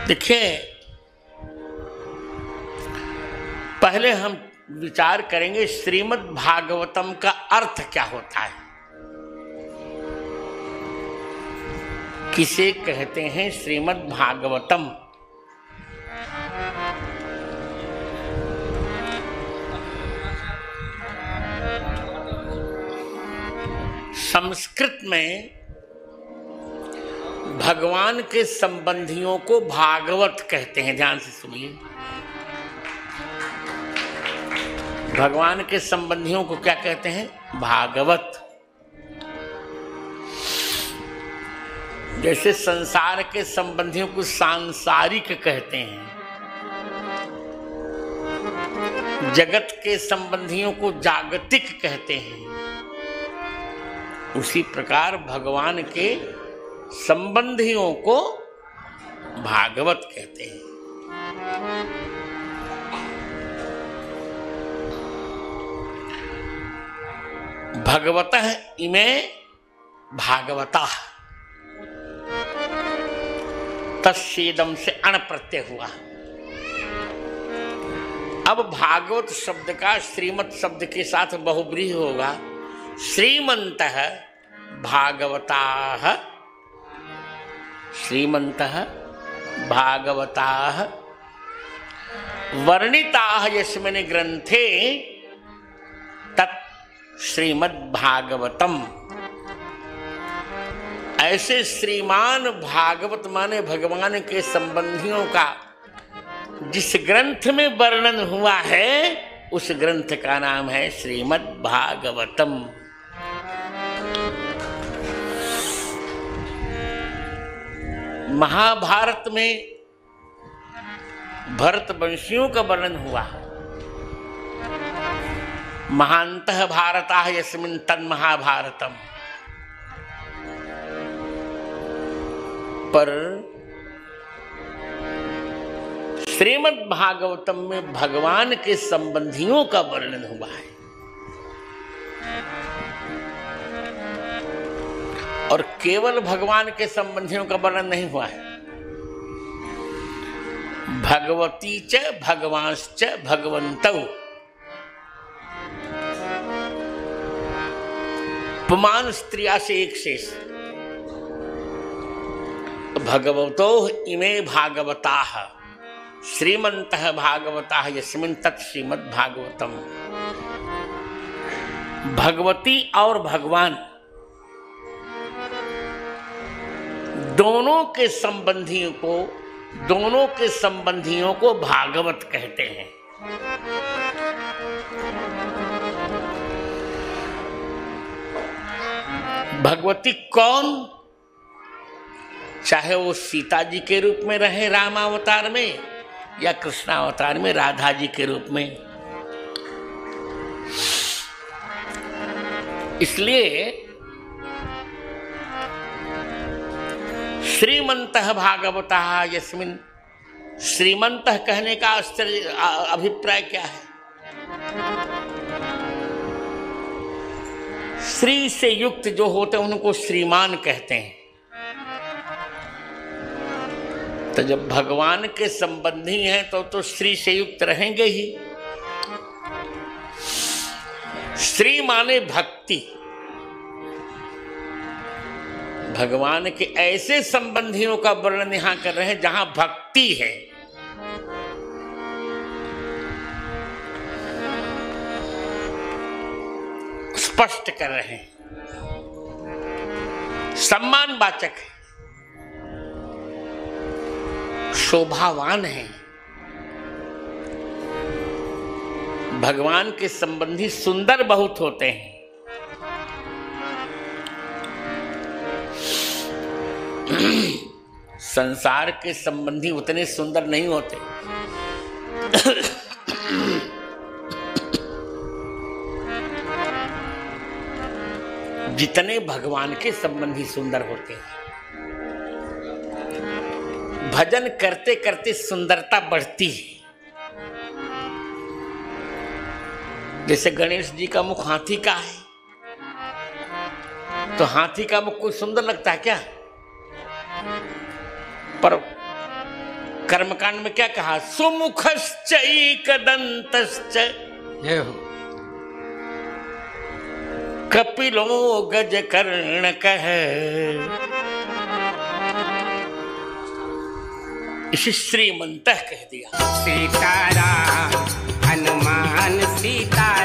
देखिए, पहले हम विचार करेंगे श्रीमद् भागवतम का अर्थ क्या होता है। किसे कहते हैं श्रीमद् भागवतम? संस्कृत में भगवान के संबंधियों को भागवत कहते हैं। ध्यान से सुनिए, भगवान के संबंधियों को क्या कहते हैं? भागवत। जैसे संसार के संबंधियों को सांसारिक कहते हैं, जगत के संबंधियों को जागतिक कहते हैं, उसी प्रकार भगवान के संबंधियों को भागवत कहते हैं। भगवतः इमे भागवतः, तस्सेदम से अण प्रत्यय हुआ। अब भागवत शब्द का श्रीमत शब्द के साथ बहुब्रीहि होगा। श्रीमन्तः भागवताः, श्रीमन्तः भागवताः वर्णिताः यस्मिन् ग्रंथे तत् श्रीमद् भागवतम। ऐसे श्रीमान भागवत माने भगवान के संबंधियों का जिस ग्रंथ में वर्णन हुआ है, उस ग्रंथ का नाम है श्रीमद् भागवतम। महाभारत में भरतवंशियों का वर्णन हुआ। महान्तः भारतः यस्मिन् तन्महाभारतम। पर श्रीमद् भागवतम में भगवान के संबंधियों का वर्णन हुआ है, और केवल भगवान के संबंधियों का वर्णन नहीं हुआ है। भगवती च भगवांश्च भगवन्तौ, पुमान स्त्रिया से एक शेष। भगवतो इमे भागवताः श्रीमन्तः भागवताः यस्मिन् तत् श्रीमद् भागवतम। भगवती और भगवान दोनों के संबंधियों को भागवत कहते हैं। भगवती कौन? चाहे वो सीता जी के रूप में रहे राम अवतार में, या कृष्ण अवतार में राधा जी के रूप में। इसलिए श्रीमन्तः भागवतः यस्मिन्, श्रीमन्तः कहने का अभिप्राय क्या है? श्री से युक्त जो होते हैं उनको श्रीमान कहते हैं। तो जब भगवान के संबंधी हैं तो श्री से युक्त रहेंगे ही। श्री माने भक्ति। भगवान के ऐसे संबंधियों का वर्णन यहां कर रहे हैं जहां भक्ति है। स्पष्ट कर रहे हैं, सम्मानवाचक है, शोभावान है। भगवान के संबंधी सुंदर बहुत होते हैं। संसार के संबंधी उतने सुंदर नहीं होते। जितने भगवान के संबंधी सुंदर होते हैं। भजन करते करते सुंदरता बढ़ती है। जैसे गणेश जी का मुख हाथी का है, तो हाथी का मुख कोई सुंदर लगता है क्या? पर कर्मकांड में क्या कहा? सुमुखश्चैकदन्तश्च कपिलो गजकर्णकः। इसे श्रीमंतः कह दिया। सीताराम हनुमान सीता